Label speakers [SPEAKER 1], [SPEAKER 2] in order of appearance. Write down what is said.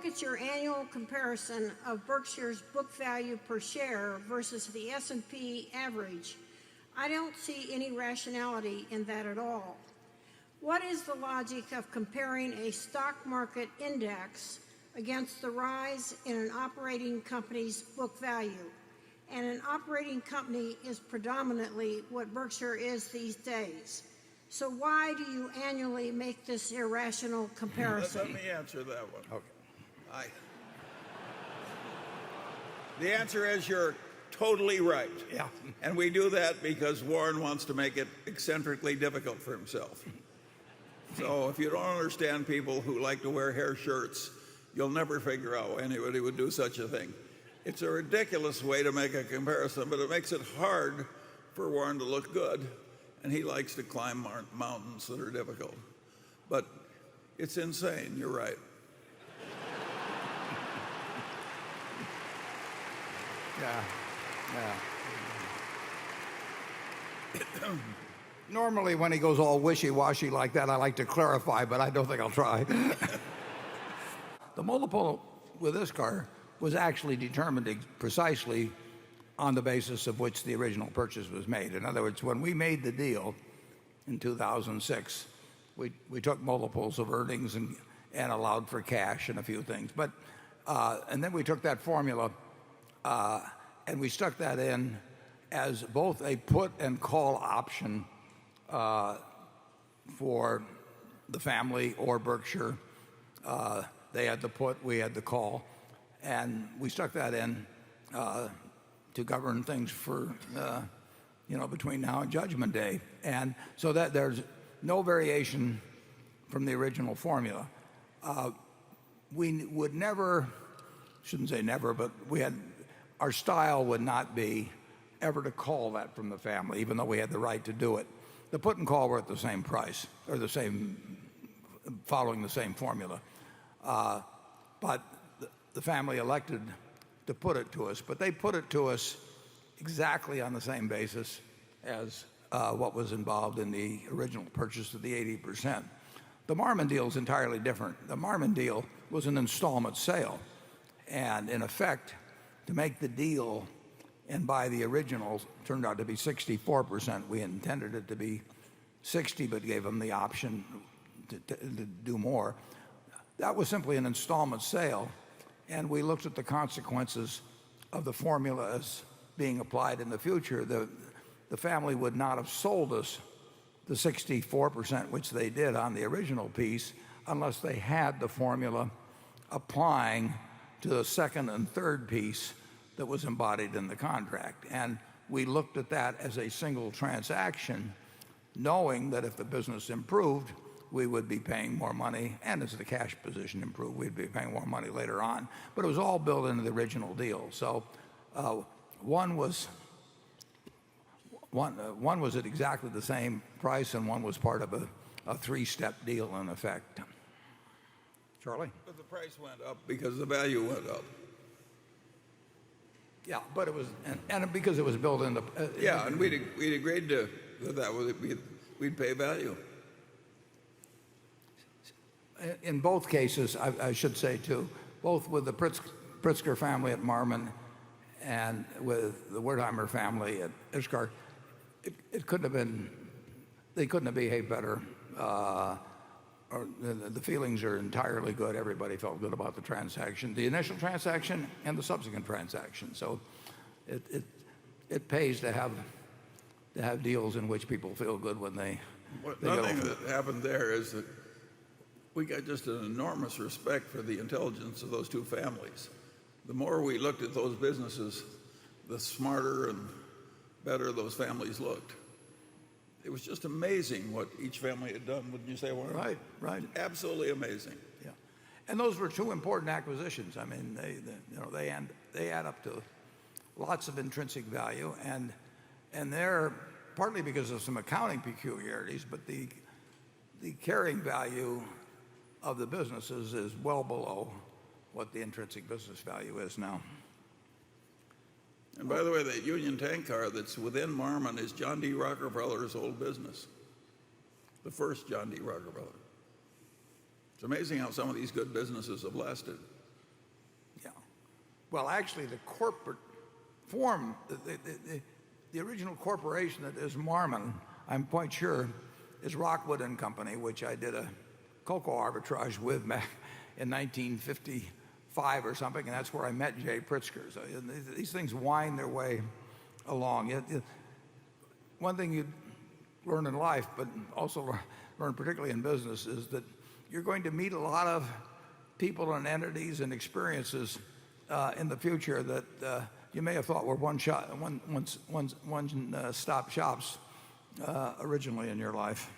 [SPEAKER 1] at your annual comparison of Berkshire's book value per share versus the S&P average, I don't see any rationality in that at all. What is the logic of comparing a stock market index against the rise in an operating company's book value? And an operating company is predominantly what Berkshire is these days. So why do you annually make this irrational comparison?
[SPEAKER 2] Let me answer that one.
[SPEAKER 3] Okay.
[SPEAKER 2] The answer is you're totally right.
[SPEAKER 3] Yeah.
[SPEAKER 2] And we do that because Warren wants to make it eccentrically difficult for himself. So if you don't understand people who like to wear hair shirts, you'll never figure out why anybody would do such a thing. It's a ridiculous way to make a comparison, but it makes it hard for Warren to look good, and he likes to climb mountains that are difficult. But it's insane, you're right.
[SPEAKER 3] Yeah. Normally, when he goes all wishy-washy like that, I like to clarify, but I don't think I'll try. The multiple with this car was actually determined precisely on the basis of which the original purchase was made. In other words, when we made the deal in 2006, we took multiples of earnings and allowed for cash and a few things. But and then we took that formula and we stuck that in as both a put and call option for the family or Berkshire. They had the put, we had the call, and we stuck that in to govern things for between now and Judgment Day, and so that there's no variation from the original formula. We would never, shouldn't say never, but our style would not be ever to call that from the family, even though we had the right to do it. The put and call were at the same price, or following the same formula. But the family elected to put it to us, but they put it to us exactly on the same basis as what was involved in the original purchase of the 80%. The Marmon deal is entirely different. The Marmon deal was an installment sale, and in effect, to make the deal and buy the originals turned out to be 64%. We intended it to be 60, but gave them the option to do more. That was simply an installment sale, and we looked at the consequences of the formula as being applied in the future. The family would not have sold us the 64%, which they did on the original piece, unless they had the formula applying to the second and third piece that was embodied in the contract. And we looked at that as a single transaction, knowing that if the business improved, we would be paying more money, and as the cash position improved, we'd be paying more money later on. But it was all built into the original deal. So one was at exactly the same price, and one was part of a three-step deal in effect. Charlie?
[SPEAKER 2] But the price went up because the value went up.
[SPEAKER 3] Yeah, but it was, and because it was built into.
[SPEAKER 2] Yeah, and we'd agreed to we'd pay value.
[SPEAKER 3] In both cases, I should say too, both with the Pritzker family at Marmon and with the Wertheimer family at Ishkar, it couldn't have been. They couldn't have behaved better. Or the feelings are entirely good. Everybody felt good about the transaction, the initial transaction and the subsequent transaction. So it pays to have deals in which people feel good when they
[SPEAKER 2] One thing that happened there is that we got just an enormous respect for the intelligence of those two families. The more we looked at those businesses, the smarter and better those families looked. It was just amazing what each family had done, wouldn't you say, Warren?
[SPEAKER 3] Right.
[SPEAKER 2] Absolutely amazing.
[SPEAKER 3] Yeah, and those were two important acquisitions. I mean, they add up to lots of intrinsic value, and they're partly because of some accounting peculiarities, but the carrying value of the businesses is well below what the intrinsic business value is now.
[SPEAKER 2] And by the way, that Union Tank car that's within Marmon is John D. Rockefeller's old business, the first John D. Rockefeller. It's amazing how some of these good businesses have lasted.
[SPEAKER 3] Well, actually, the corporate form, the original corporation that is Marmon, I'm quite sure, is Rockwood and Company, which I did a cocoa arbitrage with back in 1955 or something, and that's where I met Jay Pritzker. So these things wind their way along. One thing you learn in life, but also learn particularly in business, is that you're going to meet a lot of people and entities and experiences in the future that you may have thought were one-stop shops originally in your life.